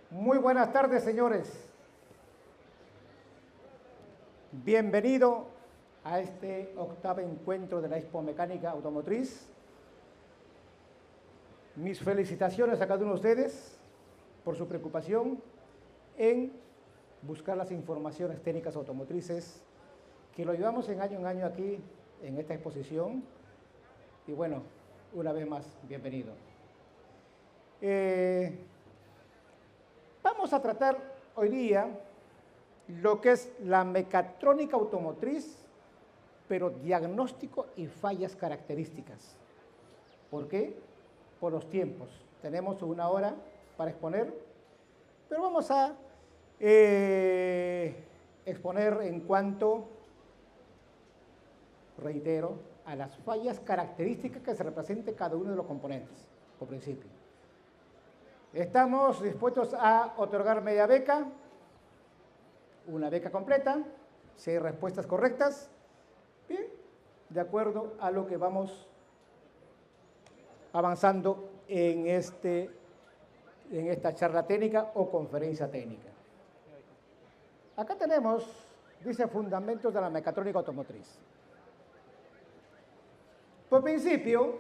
Muy buenas tardes, señores. Bienvenido a este octavo encuentro de la Expo Mecánica Automotriz. Mis felicitaciones a cada uno de ustedes por su preocupación en buscar las informaciones técnicas automotrices que lo llevamos en año aquí en esta exposición. Y bueno, una vez más, bienvenido. Vamos a tratar hoy día lo que es la mecatrónica automotriz, pero diagnóstico y fallas características. ¿Por qué? Por los tiempos. Tenemos una hora para exponer, pero vamos a exponer en cuanto, reitero, a las fallas características que se represente cada uno de los componentes, por principio. Estamos dispuestos a otorgar media beca, una beca completa, si hay respuestas correctas, bien, de acuerdo a lo que vamos avanzando en esta charla técnica o conferencia técnica. Acá tenemos, dice, fundamentos de la mecatrónica automotriz. Por principio,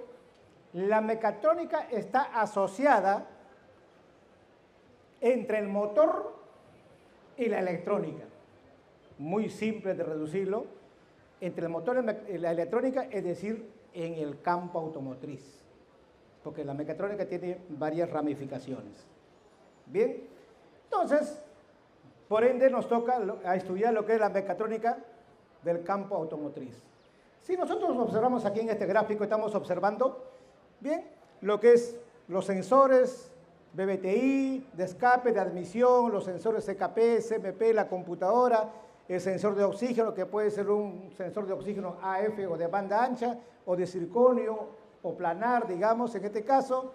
la mecatrónica está asociada entre el motor y la electrónica. Muy simple de reducirlo. Entre el motor y la electrónica, es decir, en el campo automotriz. Porque la mecatrónica tiene varias ramificaciones. Bien, entonces, por ende nos toca estudiar lo que es la mecatrónica del campo automotriz. Si nosotros observamos aquí en este gráfico, estamos observando, bien, lo que es los sensores BBTI, de escape, de admisión, los sensores CKP, CMP, la computadora, el sensor de oxígeno, que puede ser un sensor de oxígeno AF o de banda ancha, o de circonio, o planar, digamos, en este caso,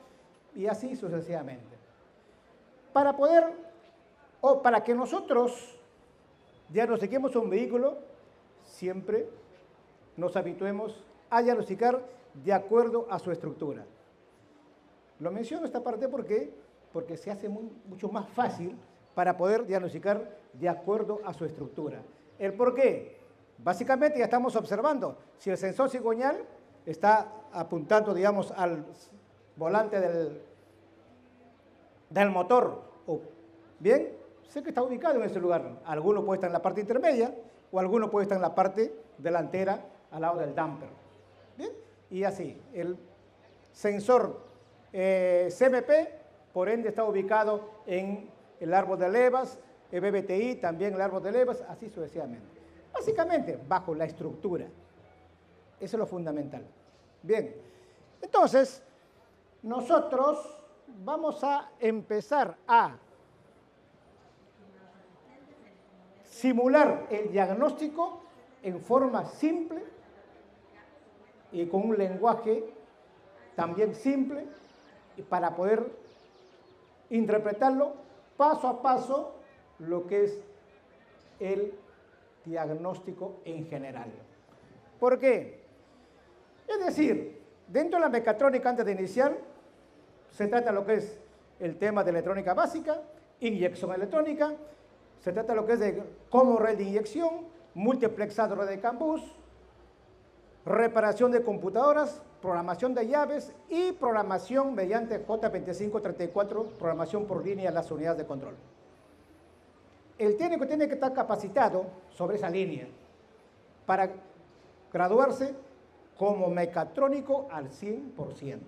y así sucesivamente. Para poder, o para que nosotros diagnostiquemos un vehículo, siempre nos habituemos a diagnosticar de acuerdo a su estructura. Lo menciono esta parte porque se hace mucho más fácil para poder diagnosticar de acuerdo a su estructura. ¿El por qué? Básicamente ya estamos observando, si el sensor cigüeñal está apuntando, digamos, al volante del motor, bien, sé que está ubicado en ese lugar. Alguno puede estar en la parte intermedia o alguno puede estar en la parte delantera al lado del damper. Bien, y así, el sensor CMP, por ende, está ubicado en el árbol de levas, el BBTI también el árbol de levas, así sucesivamente. Básicamente, bajo la estructura. Eso es lo fundamental. Bien, entonces, nosotros vamos a empezar a simular el diagnóstico en forma simple y con un lenguaje también simple para poder interpretarlo paso a paso lo que es el diagnóstico en general. ¿Por qué? Es decir, dentro de la mecatrónica, antes de iniciar, se trata de lo que es el tema de electrónica básica, inyección electrónica, se trata de lo que es de como red de inyección, multiplexado red de CAN-bus, reparación de computadoras, programación de llaves y programación mediante J2534, programación por línea de las unidades de control. El técnico tiene que estar capacitado sobre esa línea para graduarse como mecatrónico al 100%.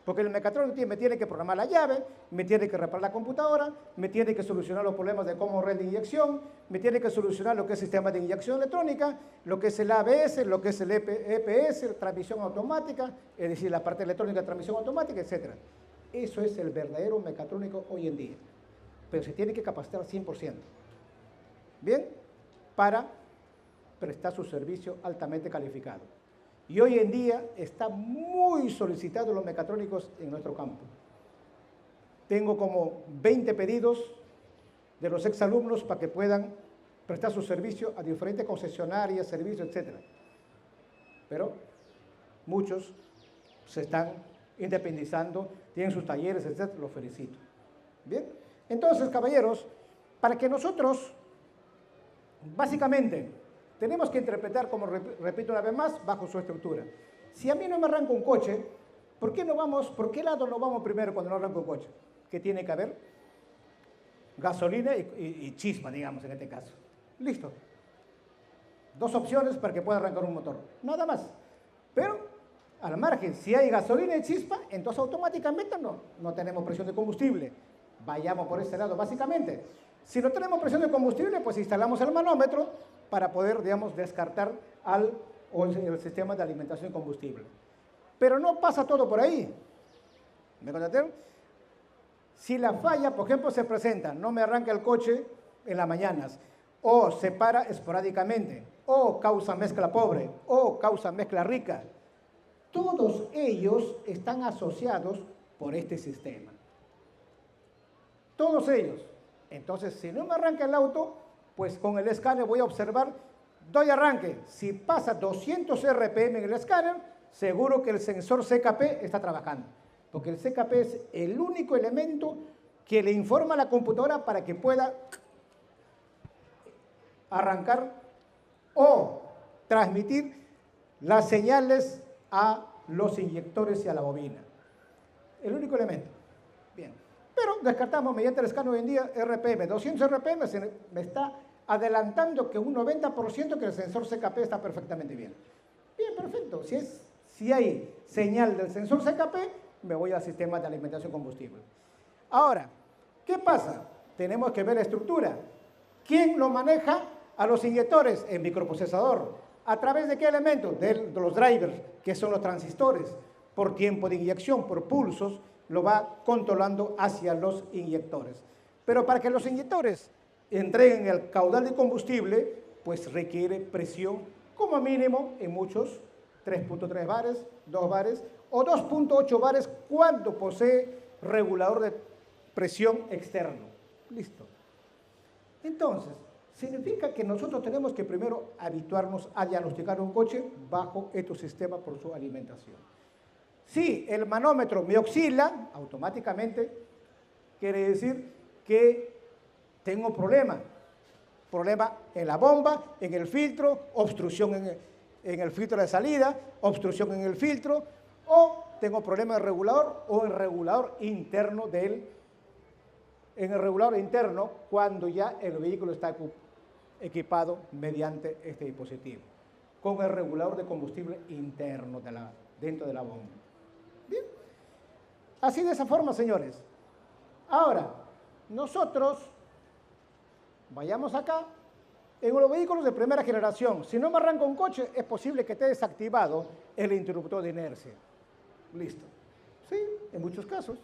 Porque el mecatrónico me tiene que programar la llave, me tiene que reparar la computadora, me tiene que solucionar los problemas de como red de inyección, me tiene que solucionar lo que es el sistema de inyección electrónica, lo que es el ABS, lo que es el EPS, transmisión automática, es decir, la parte electrónica de transmisión automática, etc. Eso es el verdadero mecatrónico hoy en día. Pero se tiene que capacitar al 100%. Bien, para prestar su servicio altamente calificado. Y hoy en día está muy solicitado los mecatrónicos en nuestro campo. Tengo como 20 pedidos de los exalumnos para que puedan prestar su servicio a diferentes concesionarias, servicios, etc. Pero muchos se están independizando, tienen sus talleres, etc. Los felicito. Bien, Entonces, caballeros, para que nosotros, básicamente, tenemos que interpretar, como repito una vez más, bajo su estructura. Si a mí no me arranca un coche, ¿por qué lado no vamos primero cuando no arranca un coche? ¿Qué tiene que haber? Gasolina y chispa, digamos, en este caso. Listo. Dos opciones para que pueda arrancar un motor. Nada más. Pero, al margen, si hay gasolina y chispa, entonces automáticamente no tenemos presión de combustible. Vayamos por ese lado, básicamente. Si no tenemos presión de combustible, pues instalamos el manómetro para poder, digamos, descartar el sistema de alimentación de combustible. Pero no pasa todo por ahí. ¿Me contaron? Si la falla, por ejemplo, se presenta, no me arranca el coche en las mañanas, o se para esporádicamente, o causa mezcla pobre, o causa mezcla rica, todos ellos están asociados por este sistema. Todos ellos. Entonces, si no me arranca el auto, pues con el escáner voy a observar, doy arranque. Si pasa 200 RPM en el escáner, seguro que el sensor CKP está trabajando. Porque el CKP es el único elemento que le informa a la computadora para que pueda arrancar o transmitir las señales a los inyectores y a la bobina. El único elemento. Bien. Pero descartamos mediante el escáner hoy en día RPM. 200 RPM me está adelantando que un 90% que el sensor CKP está perfectamente bien. Bien, perfecto. Si hay señal del sensor CKP, me voy al sistema de alimentación combustible. Ahora, ¿qué pasa? Tenemos que ver la estructura. ¿Quién lo maneja? A los inyectores, el microprocesador. ¿A través de qué elementos? De los drivers, que son los transistores. Por tiempo de inyección, por pulsos, lo va controlando hacia los inyectores. Pero para que los inyectores entreguen el caudal de combustible, pues requiere presión, como mínimo en muchos, 3.3 bares, 2 bares o 2.8 bares cuando posee regulador de presión externo. Listo. Entonces, significa que nosotros tenemos que primero habituarnos a diagnosticar un coche bajo estos sistemas por su alimentación. Si el manómetro me oscila, automáticamente quiere decir que tengo problema en la bomba, en el filtro, obstrucción en el filtro de salida, obstrucción en el filtro, o tengo problema en el regulador o en el regulador interno en el regulador interno cuando ya el vehículo está equipado mediante este dispositivo, con el regulador de combustible interno dentro de la bomba. Bien, así de esa forma, señores. Ahora, nosotros vayamos acá. En los vehículos de primera generación, si no me arranca un coche, es posible que esté desactivado el interruptor de inercia. Listo. Sí, en muchos casos.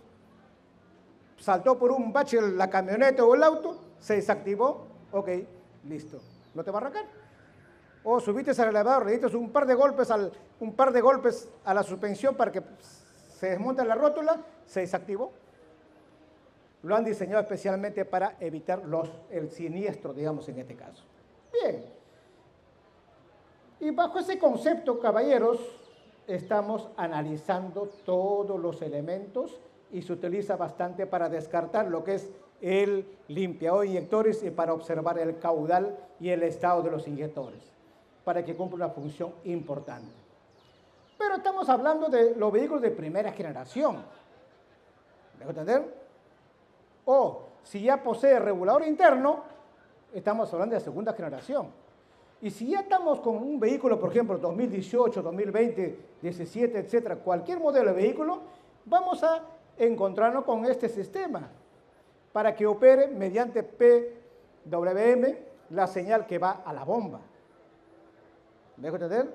Saltó por un bache la camioneta o el auto, se desactivó, ok, listo. ¿No te va a arrancar? O subiste al elevador, le diste un par de golpes a la suspensión para que se desmonte la rótula, se desactivó. Lo han diseñado especialmente para evitar el siniestro, digamos, en este caso. Bien. Y bajo ese concepto, caballeros, estamos analizando todos los elementos y se utiliza bastante para descartar lo que es el limpiador de inyectores y para observar el caudal y el estado de los inyectores, para que cumpla una función importante. Pero estamos hablando de los vehículos de primera generación. ¿Me dejo entender? O si ya posee regulador interno, estamos hablando de segunda generación. Y si ya estamos con un vehículo, por ejemplo, 2018, 2020, 17, etcétera, cualquier modelo de vehículo, vamos a encontrarnos con este sistema para que opere mediante PWM la señal que va a la bomba. ¿Me dejo entender?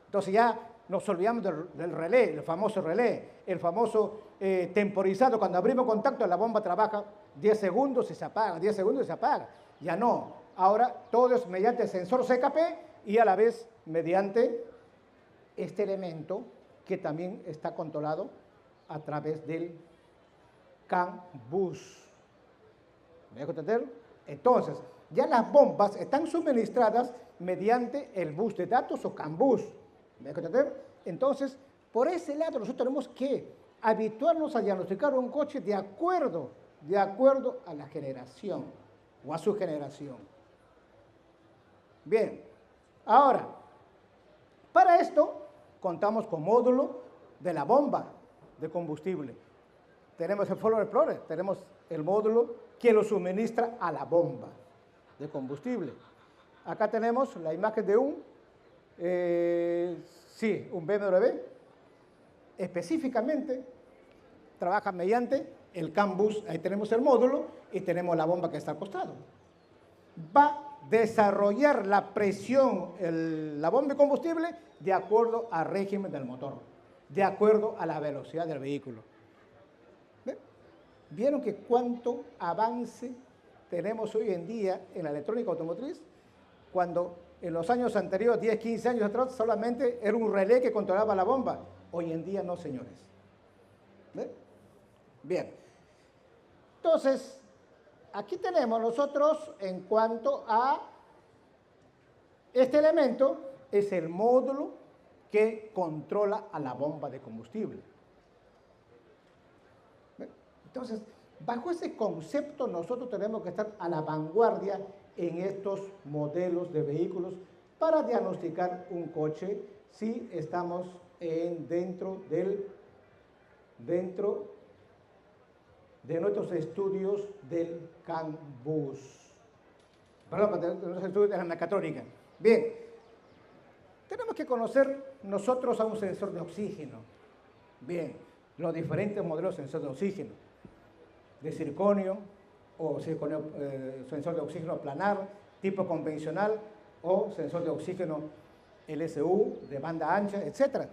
Entonces ya nos olvidamos del relé, el famoso relé, el famoso temporizado. Cuando abrimos contacto, la bomba trabaja 10 segundos y se apaga, 10 segundos y se apaga. Ya no. Ahora todo es mediante el sensor CKP y a la vez mediante este elemento que también está controlado a través del CAN bus. ¿Me dejo entender? Entonces, ya las bombas están suministradas mediante el bus de datos o CAN bus. ¿Me dejo entender? Entonces, por ese lado nosotros tenemos que habituarnos a diagnosticar un coche de acuerdo de acuerdo a la generación o a su generación. Bien, ahora, para esto contamos con módulo de la bomba de combustible. Tenemos el Follow Explorer, tenemos el módulo que lo suministra a la bomba de combustible. Acá tenemos la imagen de un BMW. Específicamente trabaja mediante el CAN bus. Ahí tenemos el módulo y tenemos la bomba que está al costado. Va a desarrollar la presión, la bomba de combustible, de acuerdo al régimen del motor, de acuerdo a la velocidad del vehículo. ¿Ven? ¿Vieron que cuánto avance tenemos hoy en día en la electrónica automotriz? Cuando en los años anteriores, 10, 15 años atrás, solamente era un relé que controlaba la bomba. Hoy en día no, señores. ¿Ven? Bien. Entonces, aquí tenemos nosotros, en cuanto a este elemento, es el módulo que controla a la bomba de combustible. ¿Ven? Entonces, bajo ese concepto nosotros tenemos que estar a la vanguardia en estos modelos de vehículos para diagnosticar un coche si estamos dentro de nuestros estudios del CAN bus. Perdón, de nuestros estudios de la mecatrónica. Bien, tenemos que conocer nosotros a un sensor de oxígeno. Bien, los diferentes modelos de sensor de oxígeno, de circonio o sensor de oxígeno planar, tipo convencional, o sensor de oxígeno LSU, de banda ancha, etc.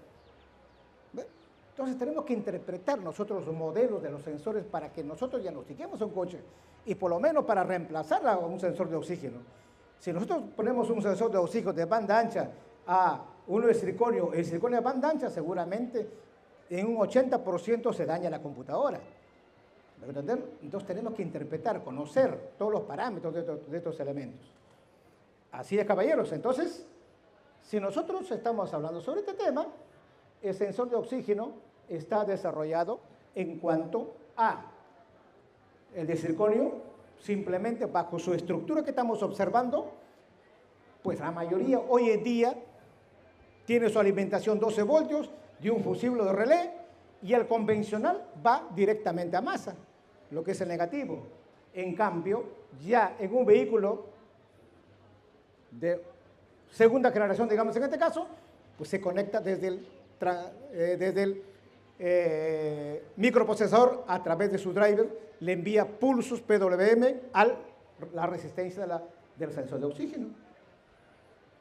Entonces tenemos que interpretar nosotros los modelos de los sensores para que nosotros diagnostiquemos un coche y por lo menos para reemplazar a un sensor de oxígeno. Si nosotros ponemos un sensor de oxígeno de banda ancha a uno de circonio, el circonio de banda ancha seguramente en un 80% se daña la computadora. ¿Me entienden? Entonces tenemos que interpretar, conocer todos los parámetros de estos elementos. Así es, caballeros. Entonces, si nosotros estamos hablando sobre este tema, el sensor de oxígeno está desarrollado en cuanto a el de circonio, simplemente bajo su estructura que estamos observando, pues la mayoría hoy en día tiene su alimentación 12 voltios de un fusible de relé y el convencional va directamente a masa, lo que es el negativo. En cambio, ya en un vehículo de segunda generación, digamos en este caso, pues se conecta desde el microprocesador a través de su driver, le envía pulsos PWM a la resistencia del sensor de oxígeno.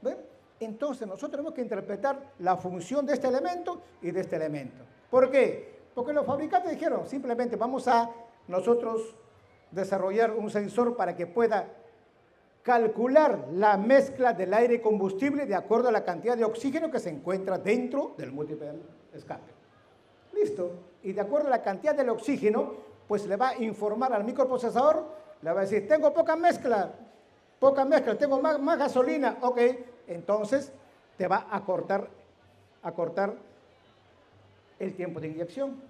¿Ven? Entonces nosotros tenemos que interpretar la función de este elemento y de este elemento. ¿Por qué? Porque los fabricantes dijeron, simplemente vamos a nosotros desarrollar un sensor para que pueda calcular la mezcla del aire y combustible de acuerdo a la cantidad de oxígeno que se encuentra dentro del múltiple escape. Listo. Y de acuerdo a la cantidad del oxígeno, pues le va a informar al microprocesador, le va a decir, tengo poca mezcla, tengo más gasolina, ok, entonces te va a cortar el tiempo de inyección.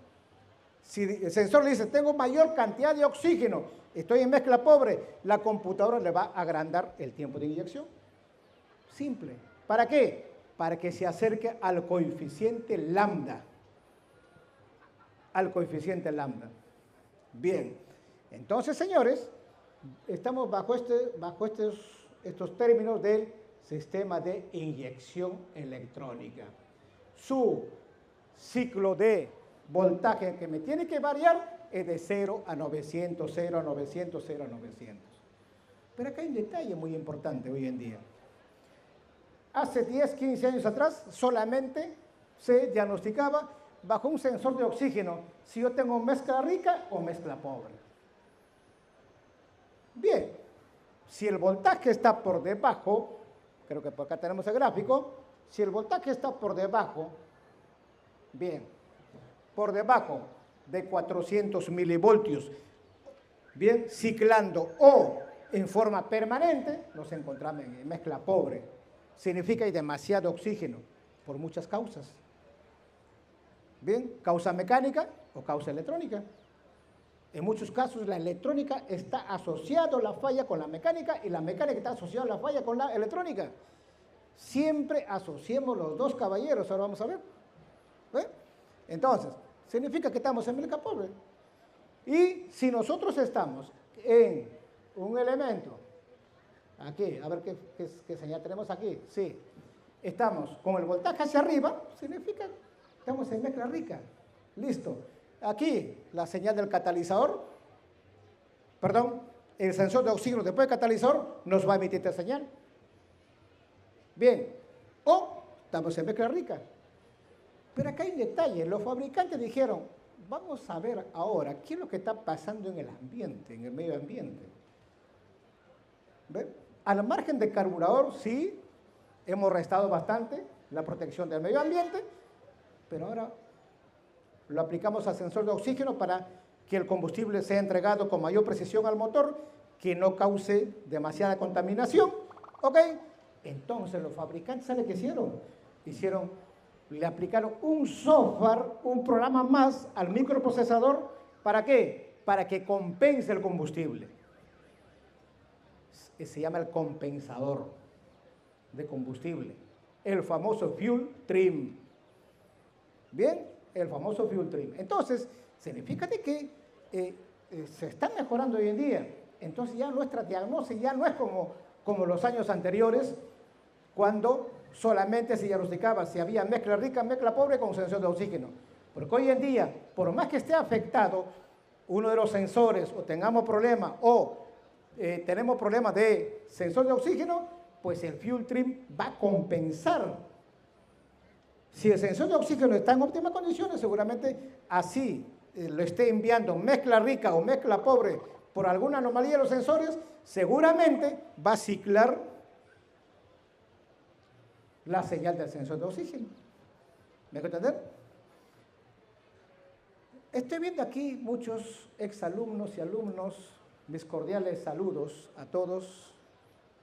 Si el sensor le dice, tengo mayor cantidad de oxígeno, estoy en mezcla pobre, la computadora le va a agrandar el tiempo de inyección. Simple. ¿Para qué? Para que se acerque al coeficiente lambda. Al coeficiente lambda. Bien. Entonces, señores, estamos bajo estos términos del sistema de inyección electrónica. Su ciclo de voltaje que me tiene que variar es de 0 a 900, 0 a 900, 0 a 900. Pero acá hay un detalle muy importante hoy en día. Hace 10, 15 años atrás solamente se diagnosticaba bajo un sensor de oxígeno si yo tengo mezcla rica o mezcla pobre. Bien, si el voltaje está por debajo, creo que por acá tenemos el gráfico, si el voltaje está por debajo, bien, por debajo de 400 milivoltios, bien, ciclando o en forma permanente, nos encontramos en mezcla pobre. Significa que hay demasiado oxígeno por muchas causas. Bien, causa mecánica o causa electrónica. En muchos casos la electrónica está asociada a la falla con la mecánica y la mecánica está asociada a la falla con la electrónica. Siempre asociemos los dos, caballeros, ahora vamos a ver. ¿Ve? Entonces, significa que estamos en mezcla pobre. Y si nosotros estamos en un elemento, aquí, a ver qué señal tenemos aquí, sí, estamos con el voltaje hacia arriba, significa que estamos en mezcla rica. Listo. Aquí la señal del catalizador, perdón, el sensor de oxígeno después del catalizador nos va a emitir esta señal. Bien, o estamos en mezcla rica. Pero acá hay un detalle, los fabricantes dijeron, vamos a ver ahora qué es lo que está pasando en el ambiente, en el medio ambiente. ¿Ve? Al margen del carburador, sí, hemos restado bastante la protección del medio ambiente, pero ahora lo aplicamos al sensor de oxígeno para que el combustible sea entregado con mayor precisión al motor, que no cause demasiada contaminación. ¿Ok? Entonces los fabricantes, ¿saben qué hicieron? Le aplicaron un software, un programa más al microprocesador. ¿Para qué? Para que compense el combustible. Se llama el compensador de combustible, el famoso fuel trim. Bien, el famoso fuel trim. Entonces, significa que se está mejorando hoy en día. Entonces ya nuestra diagnosis ya no es como los años anteriores, cuando solamente se diagnosticaba si había mezcla rica, mezcla pobre con sensor de oxígeno. Porque hoy en día, por más que esté afectado uno de los sensores o tengamos problemas o tenemos problemas de sensor de oxígeno, pues el fuel trim va a compensar. Si el sensor de oxígeno está en óptimas condiciones, seguramente así lo esté enviando mezcla rica o mezcla pobre por alguna anomalía de los sensores, seguramente va a ciclar la señal del sensor de oxígeno. ¿Me dejo entender? Estoy viendo aquí muchos exalumnos y alumnos, mis cordiales saludos a todos,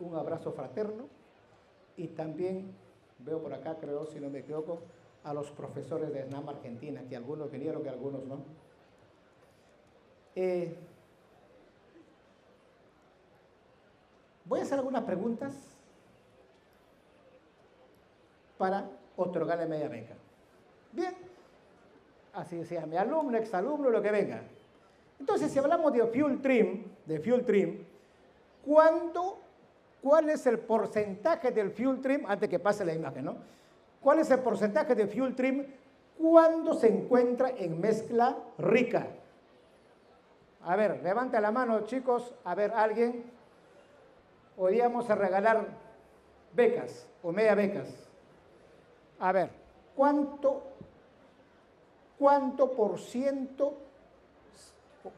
un abrazo fraterno y también veo por acá, creo, si no me equivoco, a los profesores de SNAM Argentina, que algunos vinieron, que algunos no. Voy a hacer algunas preguntas para otorgarle media beca. Bien, así sea mi alumno, exalumno, lo que venga. Entonces, si hablamos de fuel trim, ¿cuál es el porcentaje del fuel trim, antes que pase la imagen, ¿no? ¿Cuál es el porcentaje de fuel trim cuando se encuentra en mezcla rica? A ver, levanta la mano, chicos, a ver, alguien. Hoy vamos a regalar becas o media becas. A ver, ¿cuánto por ciento,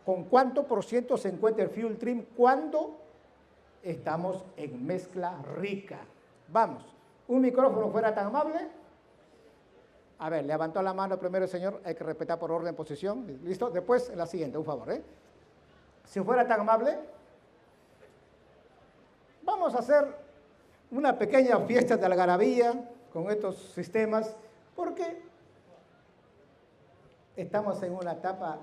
con cuánto por ciento se encuentra el fuel trim cuando estamos en mezcla rica? Vamos, un micrófono fuera tan amable. A ver, levantó la mano primero el señor, hay que respetar por orden de posición. ¿Listo? Después, la siguiente, un favor, ¿eh? Si fuera tan amable, vamos a hacer una pequeña fiesta de algarabía con estos sistemas, porque estamos en una etapa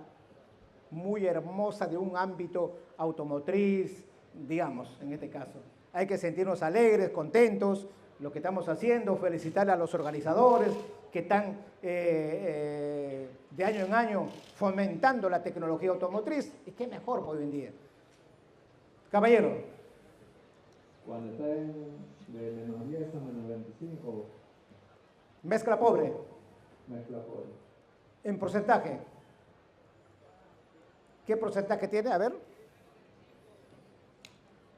muy hermosa de un ámbito automotriz, digamos, en este caso. Hay que sentirnos alegres, contentos, lo que estamos haciendo, felicitar a los organizadores que están de año en año fomentando la tecnología automotriz. ¿Y qué mejor hoy en día? Caballero. Cuando está de menos 10 a menos 25. Mezcla pobre. Mezcla pobre. En porcentaje. ¿Qué porcentaje tiene? A ver.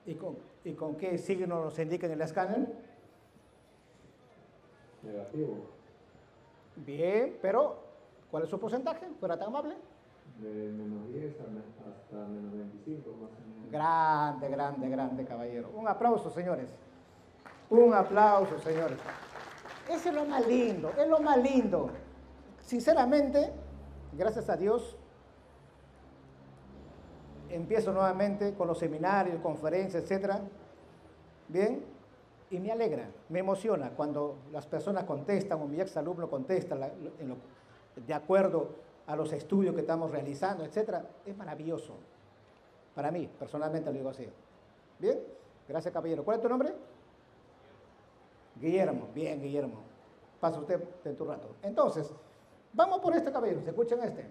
¿Y con qué signo nos indica en el escáner? Negativo. Bien, pero ¿cuál es su porcentaje? ¿Fuera tan amable? De menos 10 hasta menos 25, más o menos. Grande, grande, grande, caballero. Un aplauso, señores. Un aplauso, señores. Ese es lo más lindo, es lo más lindo. Sinceramente, gracias a Dios, empiezo nuevamente con los seminarios, conferencias, etcétera. Bien, y me alegra, me emociona cuando las personas contestan o mi exalumno contesta de acuerdo a los estudios que estamos realizando, etcétera, es maravilloso. Para mí, personalmente lo digo así. ¿Bien? Gracias, caballero. ¿Cuál es tu nombre? Guillermo. Bien, Guillermo. Pasa usted en tu rato. Entonces, vamos por este, caballero. Escuchen este.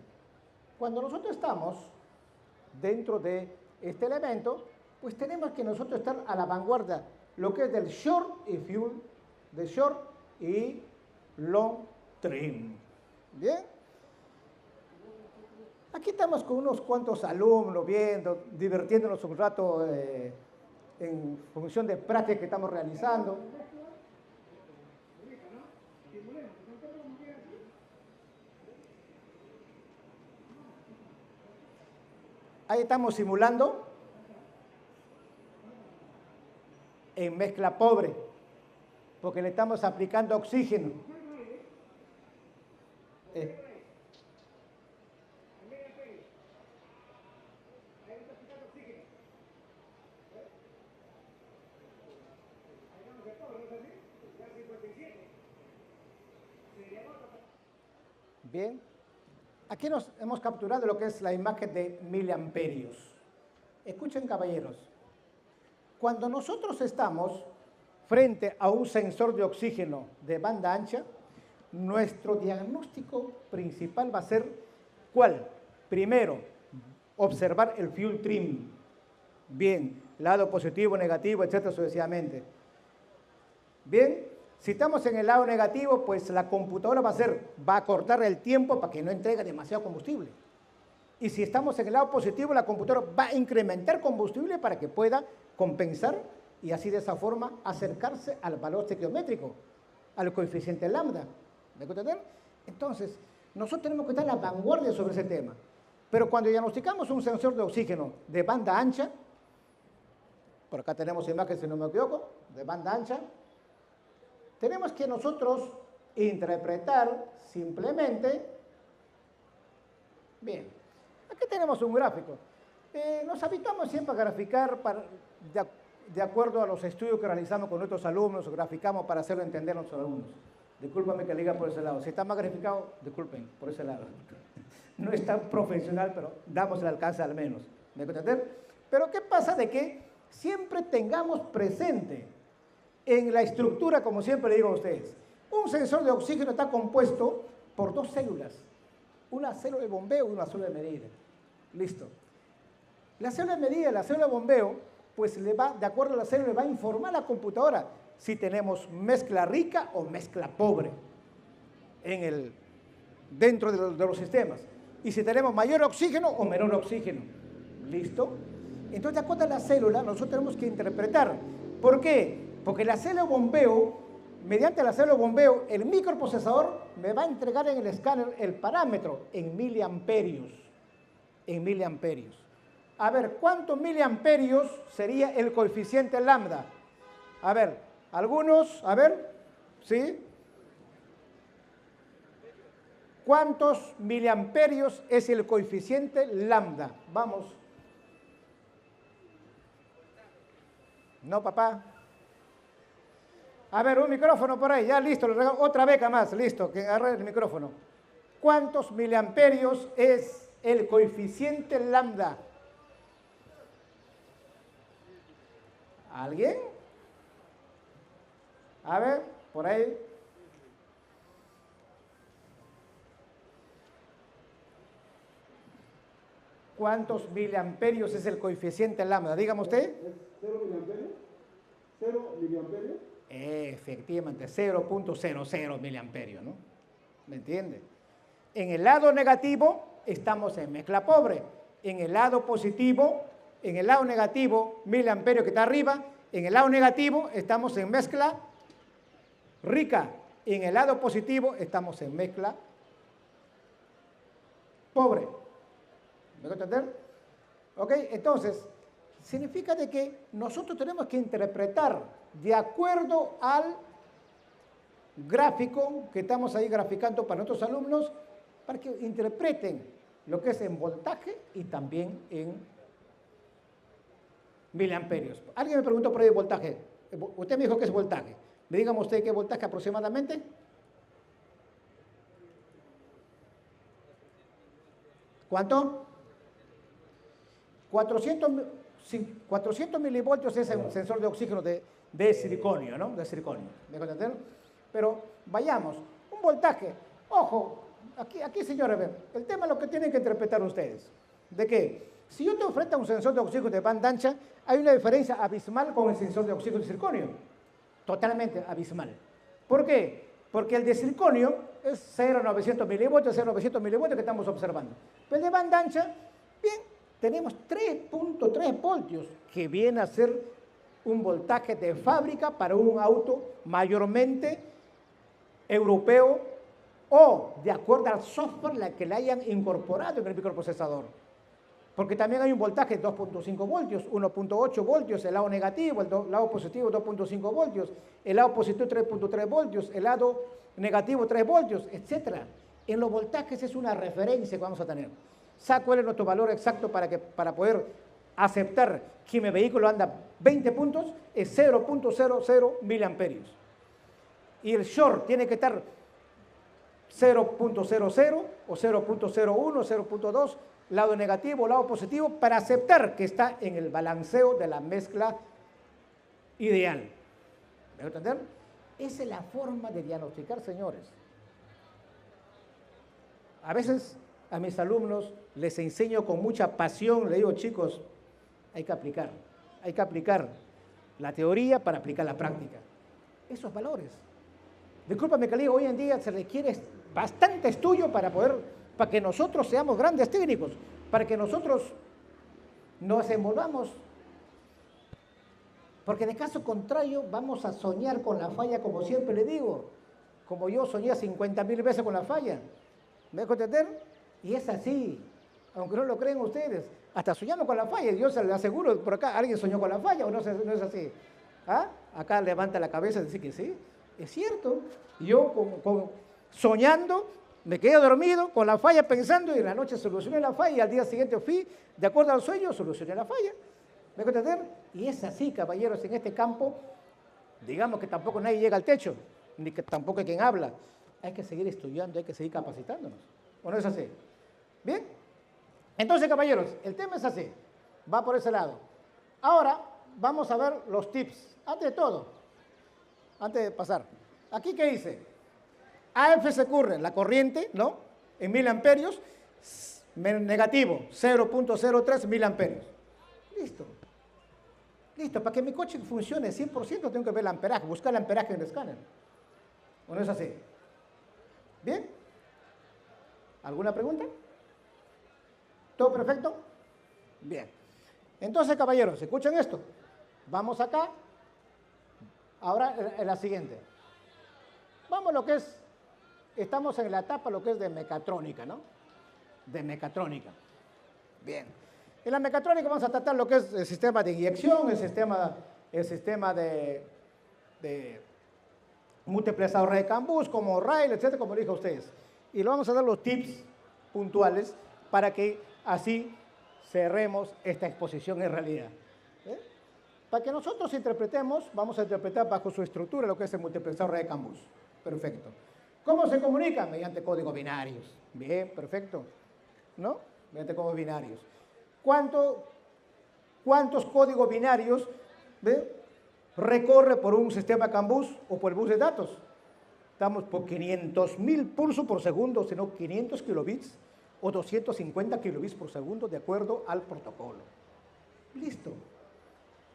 Cuando nosotros estamos dentro de este elemento, pues tenemos que nosotros estar a la vanguardia, lo que es del short y fuel, de short y long trim. ¿Bien? Aquí estamos con unos cuantos alumnos viendo, divirtiéndonos un rato en función de práctica que estamos realizando. Ahí estamos simulando en mezcla pobre, porque le estamos aplicando oxígeno. Bien, aquí nos hemos capturado lo que es la imagen de miliamperios. Escuchen, caballeros, cuando nosotros estamos frente a un sensor de oxígeno de banda ancha, nuestro diagnóstico principal va a ser ¿cuál? Primero, observar el fuel trim. Bien, lado positivo, negativo, etcétera, sucesivamente. Bien, si estamos en el lado negativo, pues la computadora va a cortar el tiempo para que no entregue demasiado combustible. Y si estamos en el lado positivo, la computadora va a incrementar combustible para que pueda compensar y así de esa forma acercarse al valor estequiométrico, al coeficiente lambda. ¿Me entender? Entonces, nosotros tenemos que estar a la vanguardia sobre ese tema. Pero cuando diagnosticamos un sensor de oxígeno de banda ancha, por acá tenemos imagen, si no me equivoco, de banda ancha, tenemos que nosotros interpretar simplemente, bien, aquí tenemos un gráfico. Nos habituamos siempre a graficar de acuerdo a los estudios que realizamos con nuestros alumnos, graficamos para hacerlo entender a nuestros alumnos. Discúlpame que le diga por ese lado. Si está más graficado, disculpen, por ese lado. No es tan profesional, pero damos el alcance al menos. ¿Me entender? Pero ¿qué pasa de que siempre tengamos presente en la estructura, como siempre le digo a ustedes, un sensor de oxígeno está compuesto por dos células, una célula de bombeo y una célula de medida. Listo. La célula de medida y la célula de bombeo, pues de acuerdo a la célula, le va a informar a la computadora si tenemos mezcla rica o mezcla pobre dentro de los sistemas. Y si tenemos mayor oxígeno o menor oxígeno. ¿Listo? Entonces, de acuerdo a la célula, nosotros tenemos que interpretar. ¿Por qué? Porque la célula de bombeo, mediante la célula de bombeo, el microprocesador me va a entregar en el escáner el parámetro en miliamperios. En miliamperios. A ver, ¿cuántos miliamperios sería el coeficiente lambda? A ver, algunos, a ver, ¿sí? ¿Cuántos miliamperios es el coeficiente lambda? Vamos. No, papá. A ver, un micrófono por ahí, ya listo, le regalo otra beca más, listo, que agarre el micrófono. ¿Cuántos miliamperios es el coeficiente lambda? ¿Alguien? A ver, por ahí. ¿Cuántos miliamperios es el coeficiente lambda? Dígame usted. ¿0 miliamperios? ¿0 miliamperios? Efectivamente, 0.00 miliamperios, ¿no? ¿Me entiende? En el lado negativo estamos en mezcla pobre. En el lado positivo, en el lado negativo, miliamperios que está arriba. En el lado negativo estamos en mezcla rica. En el lado positivo estamos en mezcla pobre. ¿Me voy a entender? ¿Ok? Entonces, significa de que nosotros tenemos que interpretar de acuerdo al gráfico que estamos ahí graficando para nuestros alumnos, para que interpreten lo que es en voltaje y también en miliamperios. Alguien me preguntó por ahí de voltaje. Usted me dijo que es voltaje. Me dígame usted qué voltaje aproximadamente. ¿Cuánto? 400 milivoltios es el sensor de oxígeno de siliconio, ¿no? De siliconio. ¿Me entienden? Pero vayamos, un voltaje. Ojo, aquí señores, ven, el tema es lo que tienen que interpretar ustedes. ¿De qué? Si yo te ofrezco un sensor de oxígeno de banda ancha, hay una diferencia abismal con el sensor de oxígeno de siliconio. Totalmente abismal. ¿Por qué? Porque el de siliconio es 0,900 milivoltios, 0,900 milivoltios que estamos observando. Pero el de banda ancha, bien, tenemos 3.3 voltios, que viene a ser un voltaje de fábrica para un auto mayormente europeo o de acuerdo al software que le hayan incorporado en el microprocesador. Porque también hay un voltaje de 2.5 voltios, 1.8 voltios, el lado negativo, el lado positivo 2.5 voltios, el lado positivo 3.3 voltios, el lado negativo 3 voltios, etc. En los voltajes es una referencia que vamos a tener. ¿Sabe cuál es nuestro valor exacto para poder aceptar que mi vehículo anda 20 puntos? Es 0.00 miliamperios. Y el short tiene que estar 0.00 o 0.01, 0.2, lado negativo, lado positivo, para aceptar que está en el balanceo de la mezcla ideal. ¿Me va a entender? Esa es la forma de diagnosticar, señores. A veces a mis alumnos les enseño con mucha pasión, le digo, chicos, hay que aplicar la teoría para aplicar la práctica. Esos valores. Discúlpame que le digo, hoy en día se requiere bastante estudio para que nosotros seamos grandes técnicos, para que nosotros nos envolvamos. Porque de caso contrario vamos a soñar con la falla, como siempre le digo, como yo soñé 50.000 veces con la falla. ¿Me dejo entender? Y es así, aunque no lo creen ustedes. Hasta soñamos con la falla, yo se lo aseguro, por acá, ¿alguien soñó con la falla o no es así? ¿Ah? Acá levanta la cabeza y dice que sí, es cierto. Yo soñando, me quedé dormido con la falla pensando y en la noche solucioné la falla y al día siguiente fui, de acuerdo al sueño, solucioné la falla. ¿Me dejo entender? Y es así, caballeros, en este campo, digamos que tampoco nadie llega al techo, ni que tampoco hay quien habla. Hay que seguir estudiando, hay que seguir capacitándonos. ¿O no es así? ¿Bien? Entonces, caballeros, el tema es así. Va por ese lado. Ahora, vamos a ver los tips. Antes de todo, antes de pasar. Aquí, ¿qué dice? AF se corre, la corriente, ¿no? En 1000 amperios, negativo, 0.03 miliamperios. Listo. Listo, para que mi coche funcione 100% tengo que ver el amperaje, buscar el amperaje en el escáner. ¿O no es así? ¿Bien? ¿Alguna pregunta? ¿Todo perfecto? Bien. Entonces, caballeros, escuchen esto. Vamos acá. Ahora en la siguiente. Vamos a lo que es, estamos en la etapa lo que es de mecatrónica, ¿no? De mecatrónica. Bien. En la mecatrónica vamos a tratar lo que es el sistema de inyección, el sistema de multiplexador de Cambus, como rail, etcétera, como dije a ustedes. Y le vamos a dar los tips puntuales para que así cerremos esta exposición en realidad. Para que nosotros interpretemos, vamos a interpretar bajo su estructura lo que es el multiplexador de Cambus. Perfecto. ¿Cómo se comunica? Mediante códigos binarios. Bien, perfecto. ¿No? Mediante códigos binarios. ¿Cuántos códigos binarios recorre por un sistema Cambus o por el bus de datos? Estamos por 500.000 pulsos por segundo, sino 500 kilobits o 250 kilobits por segundo de acuerdo al protocolo. Listo.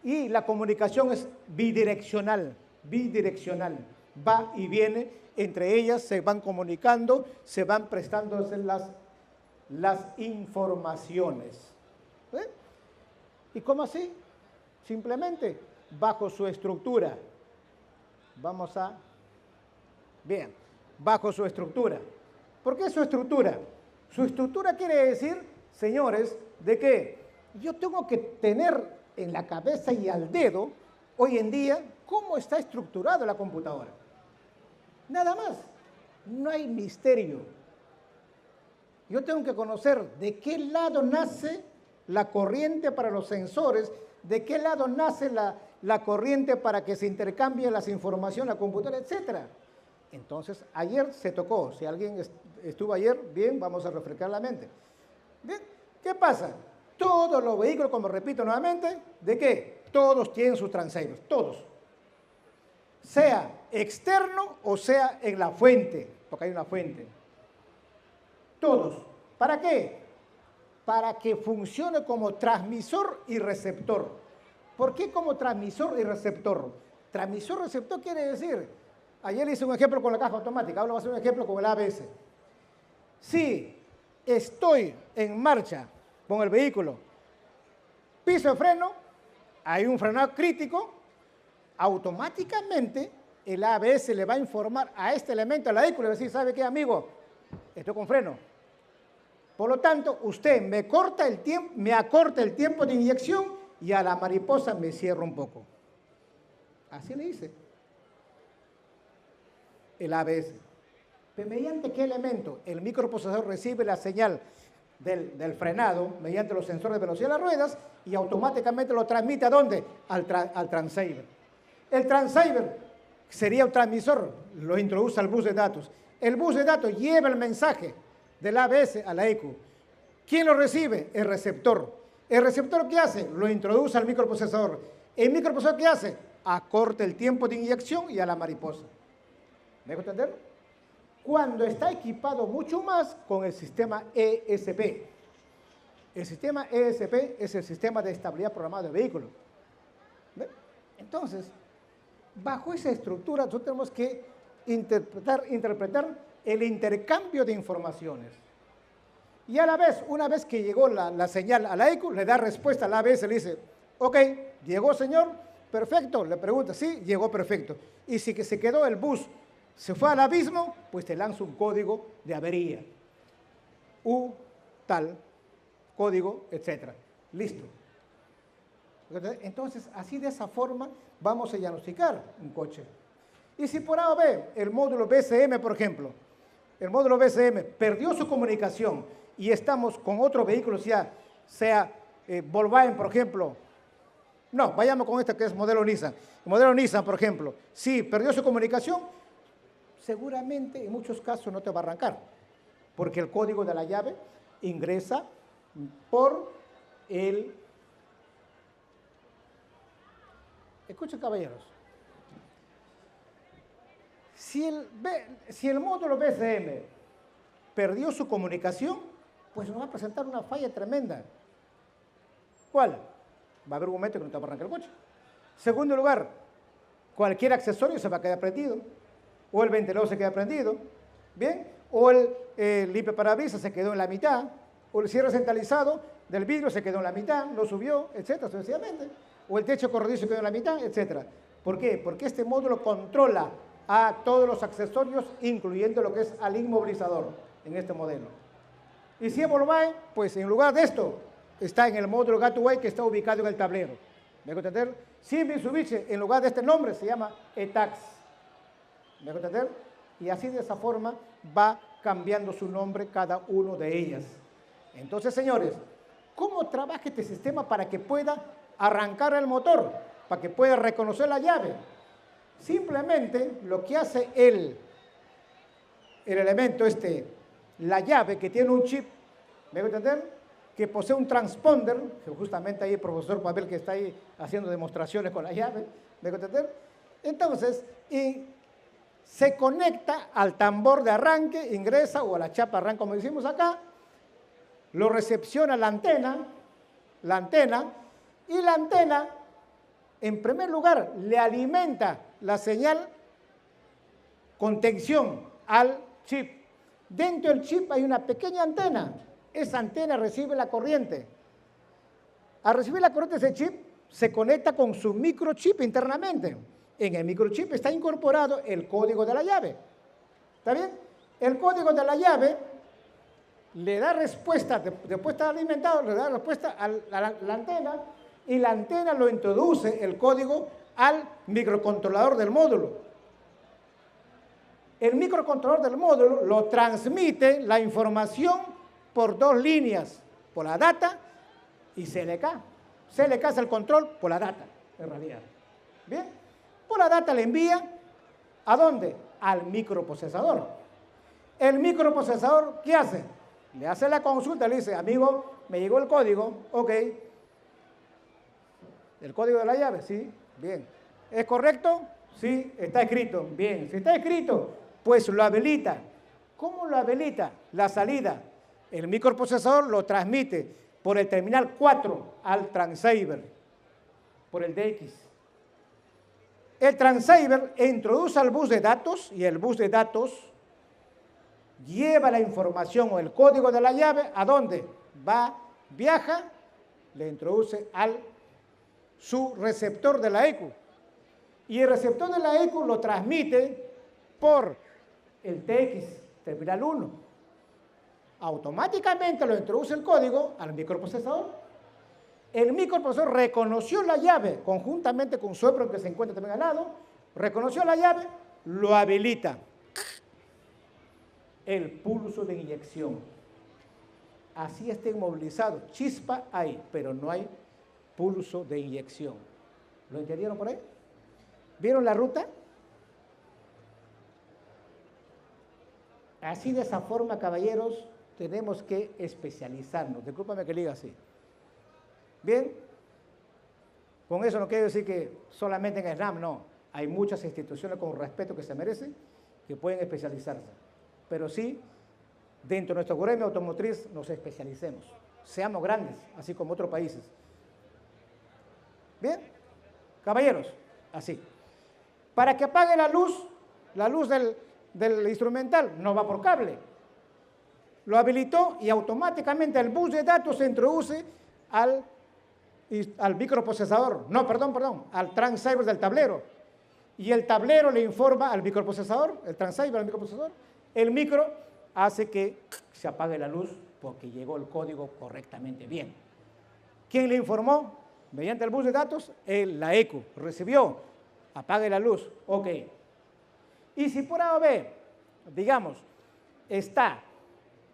Y la comunicación es bidireccional, va y viene, entre ellas se van comunicando, se van prestando las informaciones. ¿Y cómo así? Simplemente bajo su estructura. Vamos a... Bien, bajo su estructura. ¿Por qué su estructura? Su estructura quiere decir, señores, de que yo tengo que tener en la cabeza y al dedo, hoy en día, cómo está estructurada la computadora. Nada más. No hay misterio. Yo tengo que conocer de qué lado nace la corriente para los sensores, de qué lado nace la corriente para que se intercambien las informaciones, la computadora, etcétera. Entonces, ayer se tocó. Si alguien estuvo ayer, bien, vamos a refrescar la mente. ¿Bien? ¿Qué pasa? Todos los vehículos, como repito nuevamente, ¿de qué? Todos tienen sus transceivers, todos. Sea externo o sea en la fuente, porque hay una fuente. Todos. ¿Para qué? Para que funcione como transmisor y receptor. ¿Por qué como transmisor y receptor? Transmisor y receptor quiere decir, ayer hice un ejemplo con la caja automática, ahora voy a hacer un ejemplo con el ABS. Si estoy en marcha con el vehículo, piso el freno, hay un frenado crítico, automáticamente el ABS le va a informar a este elemento, al vehículo, y va a decir, ¿sabe qué, amigo? Estoy con freno. Por lo tanto, usted me acorta el tiempo de inyección y a la mariposa me cierra un poco. Así le dice el ABS. ¿Pero mediante qué elemento? El microprocesador recibe la señal del frenado mediante los sensores de velocidad de las ruedas y automáticamente lo transmite ¿a dónde? Al transceiver. El transceiver sería un transmisor, lo introduce al bus de datos. El bus de datos lleva el mensaje del ABS a la ECU. ¿Quién lo recibe? El receptor. ¿El receptor qué hace? Lo introduce al microprocesador. ¿El microprocesador qué hace? Acorta el tiempo de inyección y a la mariposa. ¿Me dejo entender? Cuando está equipado mucho más con el sistema ESP. El sistema ESP es el sistema de estabilidad programada del vehículo. ¿Ve? Entonces, bajo esa estructura nosotros tenemos que interpretar el intercambio de informaciones. Y a la vez, una vez que llegó la señal a la ECU, le da respuesta a la ABS, le dice, ok, llegó señor, perfecto, le pregunta, sí, llegó perfecto. Y si que se quedó el bus, se fue al abismo, pues te lanza un código de avería. U, tal, código, etc. Listo. Entonces, así de esa forma vamos a diagnosticar un coche. Y si por A o B, el módulo BCM, por ejemplo, el módulo BCM perdió su comunicación y estamos con otro vehículo, sea Volkswagen, por ejemplo. No, vayamos con este que es modelo Nissan. El modelo Nissan, por ejemplo, si perdió su comunicación, seguramente en muchos casos no te va a arrancar, porque el código de la llave ingresa por el... Escuchen, caballeros. Si el módulo BCM perdió su comunicación, pues nos va a presentar una falla tremenda. ¿Cuál? Va a haber un momento que no te va a arrancar el coche. Segundo lugar, cualquier accesorio se va a quedar prendido, o el ventilador se queda prendido, ¿bien? O el limpiaparabrisas se quedó en la mitad, o el cierre centralizado del vidrio se quedó en la mitad, no subió, etcétera, sucesivamente. O el techo corredizo quedó en la mitad, etcétera. ¿Por qué? Porque este módulo controla a todos los accesorios, incluyendo lo que es al inmovilizador en este modelo. Y si es Volkswagen, pues en lugar de esto, está en el módulo Gateway que está ubicado en el tablero. ¿Me dejo entender? Si Mitsubishi, en lugar de este nombre, se llama ETAX. ¿Me dejo entender? Y así de esa forma va cambiando su nombre cada uno de ellas. Entonces, señores, ¿cómo trabaja este sistema para que pueda arrancar el motor? Para que pueda reconocer la llave. Simplemente lo que hace el elemento la llave que tiene un chip, ¿me voy a entender? Que posee un transponder, que justamente ahí el profesor Pavel que está ahí haciendo demostraciones con la llave, ¿me voy a entender? Entonces, se conecta al tambor de arranque, ingresa, o a la chapa de arranque, como decimos acá, lo recepciona la antena, y la antena, en primer lugar, le alimenta la señal con tensión al chip. Dentro del chip hay una pequeña antena. Esa antena recibe la corriente. Al recibir la corriente, ese chip se conecta con su microchip internamente. En el microchip está incorporado el código de la llave. ¿Está bien? El código de la llave le da respuesta, después de estar alimentado, le da respuesta a la antena, y la antena lo introduce el código al microcontrolador del módulo. El microcontrolador del módulo lo transmite la información por dos líneas, por la data y CLK. CLK es el control por la data, en realidad. ¿Bien? Por la data le envía, ¿a dónde? Al microprocesador. El microprocesador, ¿qué hace? Le hace la consulta, le dice, amigo, me llegó el código, ok. ¿El código de la llave? Sí, bien. ¿Es correcto? Sí, está escrito. Bien, si está escrito, pues lo habilita. ¿Cómo lo habilita? La salida. El microprocesador lo transmite por el terminal 4 al transceiver, por el DX. El transceiver introduce al bus de datos y el bus de datos lleva la información o el código de la llave, ¿a dónde? Va, viaja, le introduce al su receptor de la ECU. Y el receptor de la ECU lo transmite por el TX, terminal 1. Automáticamente lo introduce el código al microprocesador. El microprocesador reconoció la llave conjuntamente con su EPROM que se encuentra también al lado, reconoció la llave, lo habilita. El pulso de inyección. Así está inmovilizado. Chispa hay, pero no hay pulso de inyección. ¿Lo entendieron por ahí? ¿Vieron la ruta? Así de esa forma, caballeros, tenemos que especializarnos. Discúlpame que le diga así. Bien, con eso no quiero decir que solamente en SRAM, no. Hay muchas instituciones con respeto que se merecen, que pueden especializarse. Pero sí, dentro de nuestro gremio automotriz nos especialicemos. Seamos grandes, así como otros países. Bien, caballeros, así. Para que apague la luz del instrumental, no va por cable. Lo habilitó y automáticamente el bus de datos se introduce al microprocesador, no, perdón, al transceiver del tablero. Y el tablero le informa al microprocesador, el transceiver al microprocesador. El micro hace que se apague la luz porque llegó el código correctamente bien. ¿Quién le informó? Mediante el bus de datos, la ECU recibió, apague la luz, ok. Y si por A o B, digamos, está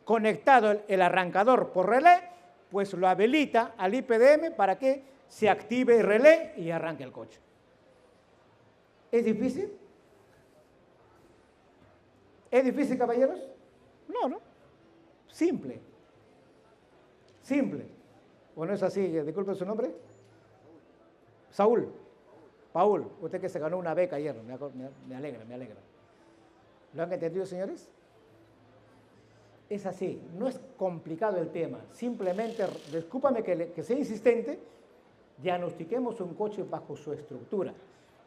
conectado el arrancador por relé, pues lo habilita al IPDM para que se active el relé y arranque el coche. ¿Es difícil? ¿Es difícil, caballeros? No, ¿no? Simple. Simple. ¿O no es así? Disculpe su nombre. Saúl. Paul, usted que se ganó una beca ayer, me alegra. ¿Lo han entendido, señores? Es así, no es complicado el tema, simplemente, discúlpame que sea insistente, diagnostiquemos un coche bajo su estructura,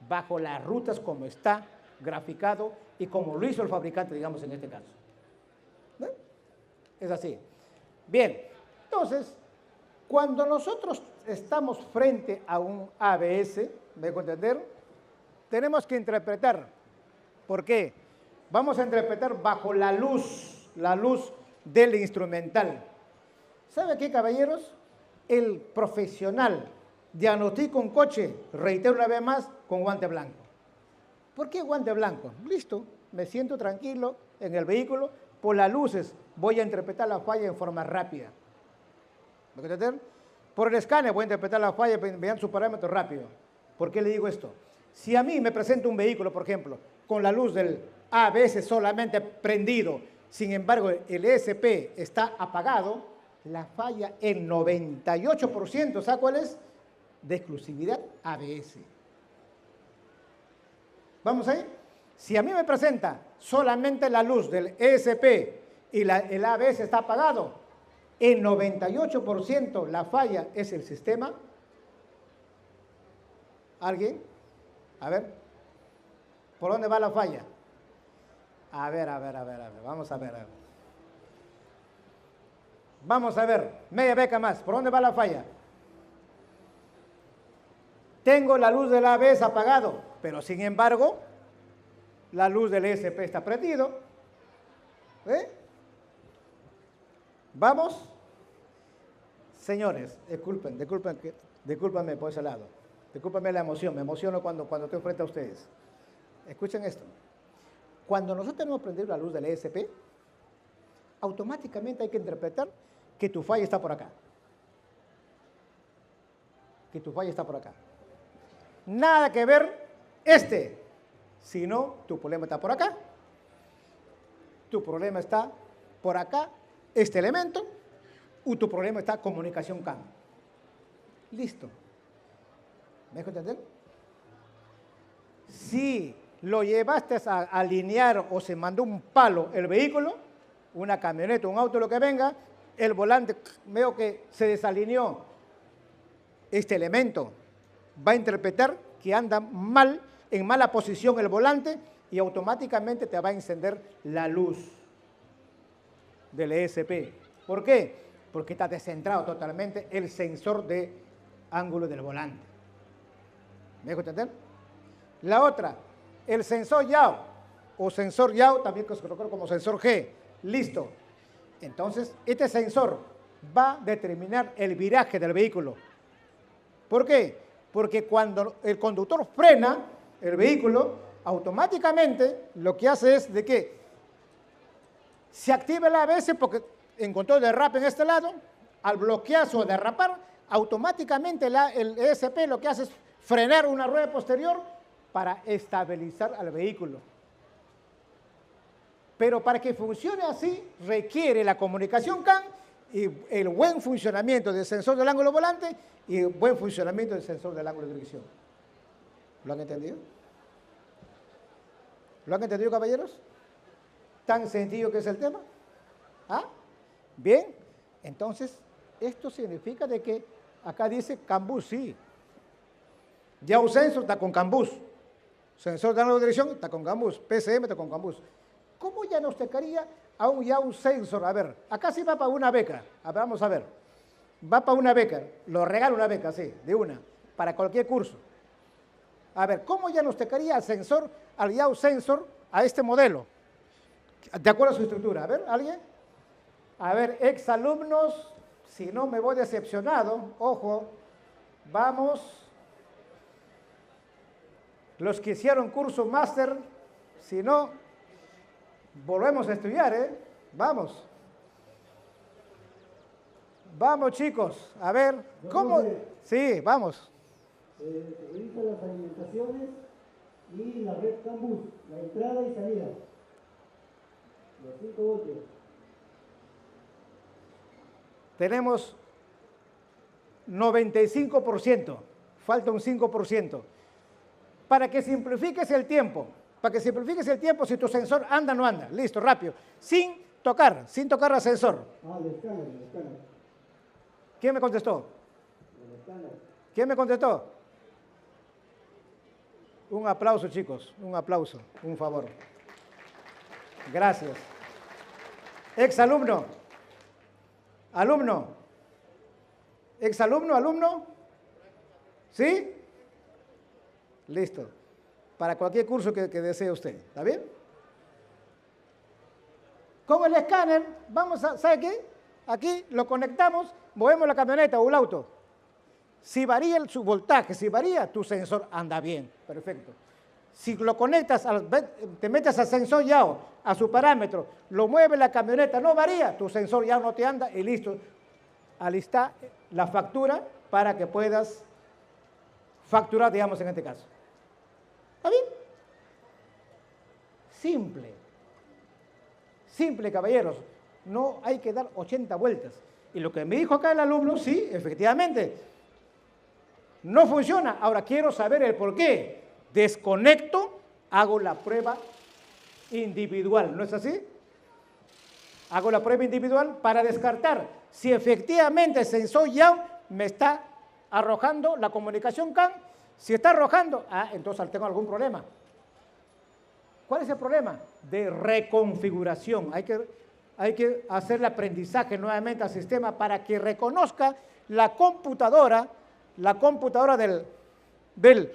bajo las rutas como está graficado y como lo hizo el fabricante, digamos, en este caso. ¿No? Es así. Bien, entonces, cuando nosotros estamos frente a un ABS, ¿me dejo entender? Tenemos que interpretar. ¿Por qué? Vamos a interpretar bajo la luz del instrumental. ¿Sabe qué, caballeros? El profesional diagnostica un coche, reitero una vez más, con guante blanco. ¿Por qué guante blanco? Listo, me siento tranquilo en el vehículo, por las luces voy a interpretar la falla en forma rápida. ¿Me entienden? Por el escáner voy a interpretar la falla mediante su parámetro rápido. ¿Por qué le digo esto? Si a mí me presenta un vehículo, por ejemplo, con la luz del ABS solamente prendido, sin embargo el ESP está apagado, la falla, el 98%, ¿sabe cuál es? De exclusividad ABS. ¿Vamos ahí? Si a mí me presenta solamente la luz del ESP y el ABS está apagado, el 98% la falla es el sistema. ¿Alguien? A ver. ¿Por dónde va la falla? A ver. Vamos a ver. Vamos a ver. Media beca más. ¿Por dónde va la falla? Tengo la luz del ABS apagado, pero sin embargo, la luz del ESP está prendido. ¿Vamos? Señores, discúlpenme por ese lado. Discúlpenme la emoción, me emociono cuando estoy frente a ustedes. Escuchen esto. Cuando nosotros tenemos prendido la luz del ESP, automáticamente hay que interpretar que tu falla está por acá. Que tu falla está por acá. Nada que ver sino tu problema está por acá. Tu problema está por acá, este elemento, y tu problema está comunicación CAN. Listo. ¿Me dejo entender? Si lo llevaste a alinear o se mandó un palo el vehículo, una camioneta, un auto, lo que venga, el volante, veo que se desalineó. Este elemento va a interpretar que anda mal, en mala posición el volante y automáticamente te va a encender la luz del ESP. ¿Por qué? Porque está descentrado totalmente el sensor de ángulo del volante. ¿Me dejo entender? La otra, el sensor YAO, o sensor YAO, también que se conoce como sensor G. Listo. Entonces, este sensor va a determinar el viraje del vehículo. ¿Por qué? Porque cuando el conductor frena el vehículo, automáticamente lo que hace es de que se activa el ABS porque encontró derrape en este lado, al bloquearse o derrapar, automáticamente el ESP lo que hace es frenar una rueda posterior para estabilizar al vehículo. Pero para que funcione así, requiere la comunicación CAN y el buen funcionamiento del sensor del ángulo volante y el buen funcionamiento del sensor del ángulo de dirección. ¿Lo han entendido? ¿Lo han entendido, caballeros? ¿Tan sencillo que es el tema? ¿Ah? Bien, entonces, esto significa de que acá dice CAN bus, sí. Ya un sensor está con CAN bus. Sensor de ángulo de dirección está con CAN bus. PCM está con CAN bus. ¿Cómo diagnosticaría ya un sensor? A ver, acá sí va para una beca. A ver, vamos a ver. Va para una beca. Lo regalo una beca, sí, de una, para cualquier curso. A ver, ¿cómo diagnosticaría al sensor, al YAO sensor, a este modelo? De acuerdo a su estructura. A ver, ¿alguien? A ver, exalumnos, si no me voy decepcionado, ojo, vamos. Los que hicieron curso máster, si no, volvemos a estudiar, ¿eh? Vamos. Vamos, chicos, a ver, ¿cómo? Sí, vamos. Revisa las alimentaciones y la red CAN bus, la entrada y salida. Los 5 voltios. Tenemos 95%, falta un 5%. Para que simplifiques el tiempo, si tu sensor anda o no anda, listo, rápido, sin tocar el sensor. Ah, el escáner. ¿Quién me contestó? El escáner. ¿Quién me contestó? Un aplauso, chicos, un aplauso, un favor. Gracias. Exalumno. Alumno. Exalumno, alumno. ¿Sí? Listo. Para cualquier curso que desee usted. ¿Está bien? Con el escáner, vamos a, ¿sabe qué? Aquí lo conectamos, movemos la camioneta o el auto. Si varía su voltaje, si varía, tu sensor anda bien. Perfecto. Si lo conectas, te metes al sensor YAO, a su parámetro, lo mueve la camioneta, no varía, tu sensor ya no te anda y listo. Alista la factura para que puedas facturar, digamos, en este caso. ¿Está bien? Simple. Simple, caballeros. No hay que dar 80 vueltas. Y lo que me dijo acá el alumno, sí, efectivamente, no funciona. Ahora quiero saber el por qué. Desconecto, hago la prueba individual. ¿No es así? Hago la prueba individual para descartar si efectivamente el sensor YAO me está arrojando la comunicación CAN. Si está arrojando, entonces tengo algún problema. ¿Cuál es el problema? De reconfiguración. Hay que hacer el aprendizaje nuevamente al sistema para que reconozca la computadora del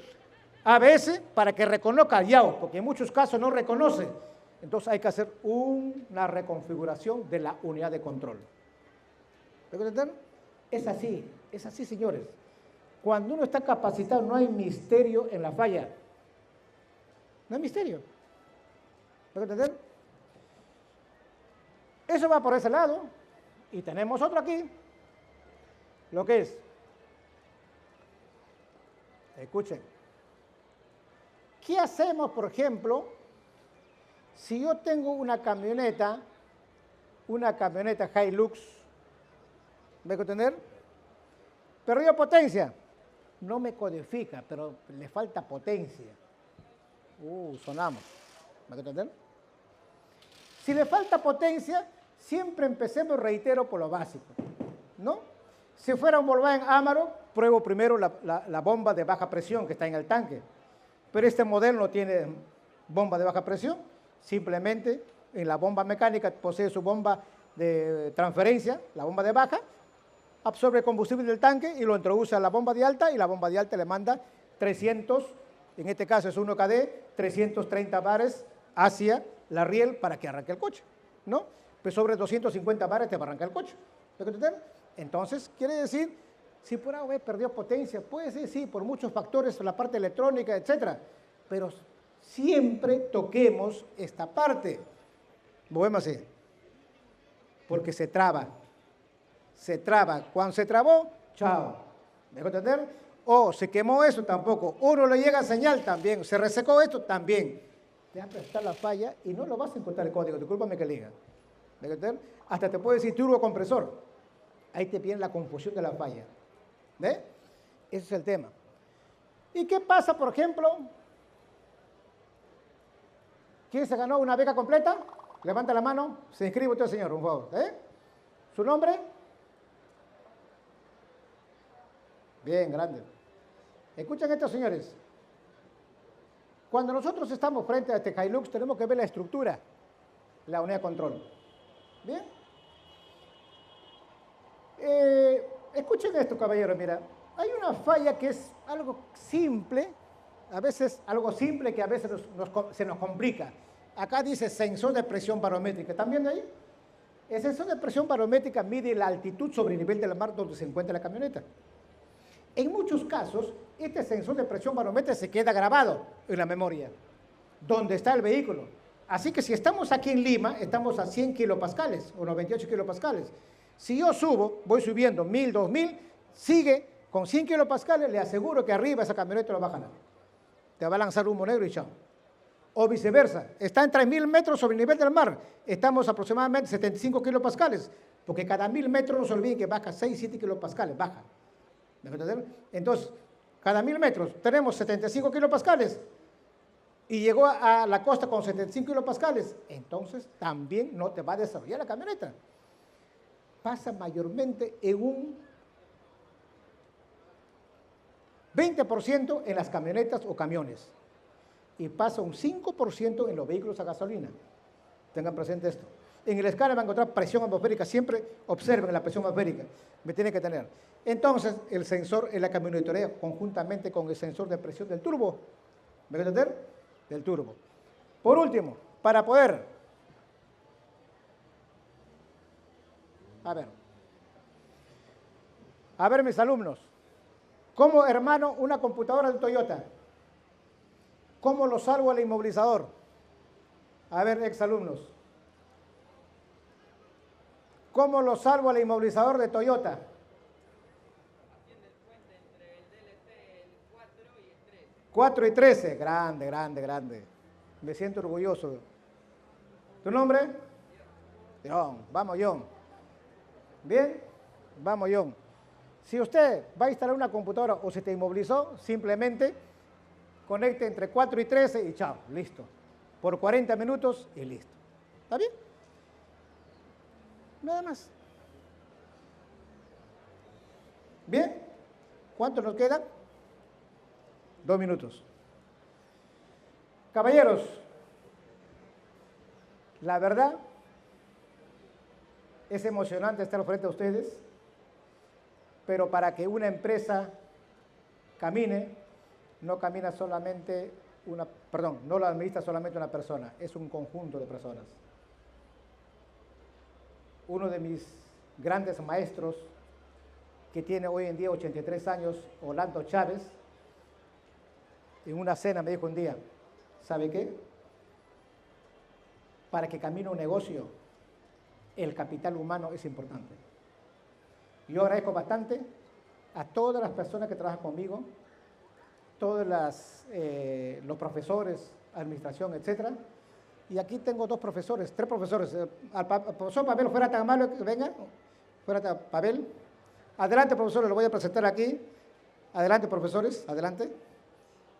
ABS, para que reconozca el YAO, porque en muchos casos no reconoce. Entonces hay que hacer una reconfiguración de la unidad de control. ¿Me entienden? Es así, señores. Cuando uno está capacitado no hay misterio en la falla. No hay misterio. ¿Me entienden? Eso va por ese lado. Y tenemos otro aquí. Lo que es. Escuchen. ¿Qué hacemos, por ejemplo, si yo tengo una camioneta una camioneta Hilux, ¿me dejo entender? Perdió potencia, no me codifica, pero le falta potencia. Sonamos, ¿me dejo entender? Si le falta potencia, siempre empecemos, reitero, por lo básico, ¿no? Si fuera un Volkswagen Amarok, pruebo primero la bomba de baja presión que está en el tanque. Pero este modelo no tiene bomba de baja presión, simplemente en la bomba mecánica posee su bomba de transferencia, la bomba de baja, absorbe el combustible del tanque y lo introduce a la bomba de alta y la bomba de alta le manda 300, en este caso es 1KD, 330 bares hacia la riel para que arranque el coche, ¿no? Pues sobre 250 bares te va a arrancar el coche. ¿Me entiendes? Entonces, quiere decir, si por A o B perdió potencia, puede ser, sí, por muchos factores, la parte electrónica, etcétera, pero siempre toquemos esta parte. Movemos así, porque se traba. Se traba. Cuando se trabó, chao. ¿Me dejo entender? O se quemó eso, tampoco. Uno le llega señal, también. Se resecó esto, también. Te va a prestar la falla y no lo vas a encontrar el código. Discúlpame que le diga. ¿Me dejo entender? Hasta te puede decir turbocompresor. Ahí te viene la confusión de la falla. ¿Ve? Ese es el tema. ¿Y qué pasa, por ejemplo? ¿Quién se ganó una beca completa? Levanta la mano. Se inscribe usted, señor, un favor. ¿Su nombre? Bien, grande. Escuchen esto, señores. Cuando nosotros estamos frente a este Hilux, tenemos que ver la estructura, la unidad de control. ¿Bien? Escuchen esto, caballeros, mira. Hay una falla que es algo simple, a veces algo simple que a veces se nos complica. Acá dice sensor de presión barométrica. ¿Están viendo ahí? El sensor de presión barométrica mide la altitud sobre el nivel del mar donde se encuentra la camioneta. En muchos casos, este sensor de presión barométrica se queda grabado en la memoria, donde está el vehículo. Así que si estamos aquí en Lima, estamos a 100 kilopascales o 98 kilopascales. Si yo subo, voy subiendo 1000, 2000, sigue con 100 kilopascales, le aseguro que arriba esa camioneta lo va a jalar. Te va a lanzar humo negro y chao. O viceversa, está en 3000 metros sobre el nivel del mar, estamos aproximadamente 75 kilopascales, porque cada 1000 metros no se olviden que baja 6, 7 kilopascales, baja. ¿Me entienden? Entonces, cada 1000 metros tenemos 75 kilopascales y llegó a la costa con 75 kilopascales, entonces también no te va a desarrollar la camioneta. Pasa mayormente en un 20% en las camionetas o camiones y pasa un 5% en los vehículos a gasolina. Tengan presente esto. En el escáner van a encontrar presión atmosférica, siempre observen la presión atmosférica, me tiene que tener. Entonces, el sensor en la camionetoría conjuntamente con el sensor de presión del turbo, ¿me voy a entender? Del turbo. Por último, para poder, a ver mis alumnos, ¿cómo, hermano, una computadora de Toyota? ¿Cómo lo salvo al inmovilizador? A ver, exalumnos. ¿Cómo lo salvo al inmovilizador de Toyota? Haciendo el puente entre el DLT, el 4 y el 13. 4 y 13. Grande, grande, grande. Me siento orgulloso. ¿Tu nombre? John. Vamos, John. ¿Bien? Vamos, John. Si usted va a instalar una computadora o se te inmovilizó, simplemente conecte entre 4 y 13 y chao, listo. Por 40 minutos y listo. ¿Está bien? Nada más. ¿Bien? ¿Cuánto nos queda? 2 minutos. Caballeros, la verdad es emocionante estar frente a ustedes, pero para que una empresa camine, no camina solamente no lo administra solamente una persona, es un conjunto de personas. Uno de mis grandes maestros, que tiene hoy en día 83 años, Orlando Chávez, en una cena me dijo un día, ¿sabe qué? Para que camine un negocio, el capital humano es importante. Yo agradezco bastante a todas las personas que trabajan conmigo, todos los profesores, administración, etcétera, Y aquí tengo dos profesores, tres profesores. Al profesor Pavel, fuera tan amable que venga. Pavel. Adelante, profesores, lo voy a presentar aquí. Adelante, profesores, adelante.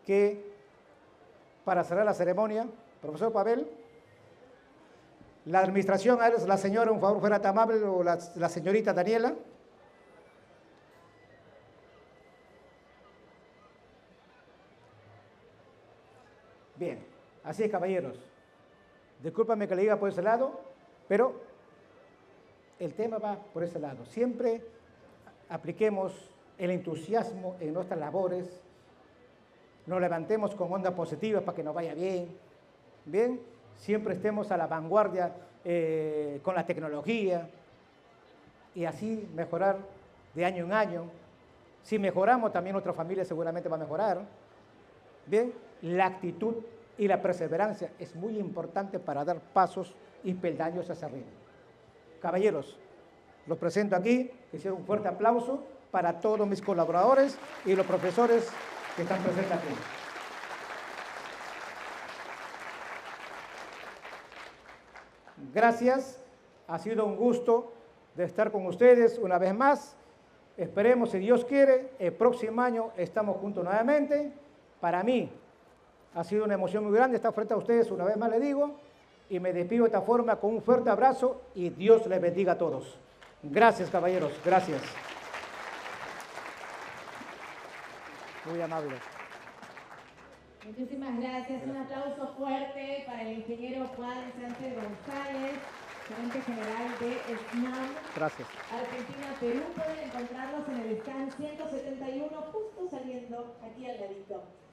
Que para cerrar la ceremonia, profesor Pavel, la administración, la señora, un favor, fuera tan amable, o la señorita Daniela. Bien, así es, caballeros. Discúlpame que le diga por ese lado, pero el tema va por ese lado. Siempre apliquemos el entusiasmo en nuestras labores, nos levantemos con onda positiva para que nos vaya bien, bien, siempre estemos a la vanguardia con la tecnología y así mejorar de año en año. Si mejoramos, también nuestra familia seguramente va a mejorar. Bien, la actitud y la perseverancia es muy importante para dar pasos y peldaños hacia arriba. Caballeros, los presento aquí, quisiera un fuerte aplauso para todos mis colaboradores y los profesores que están presentes aquí. Gracias, ha sido un gusto de estar con ustedes una vez más. Esperemos, si Dios quiere, el próximo año estamos juntos nuevamente. Para mí ha sido una emoción muy grande estar frente a ustedes, una vez más les digo, y me despido de esta forma con un fuerte abrazo y Dios les bendiga a todos. Gracias, caballeros, gracias. Muy amable. Muchísimas gracias. Un aplauso fuerte para el ingeniero Juan Sánchez González, gerente general de SNAM. Gracias. Argentina, Perú. Pueden encontrarlos en el stand 171, justo saliendo aquí al ladito.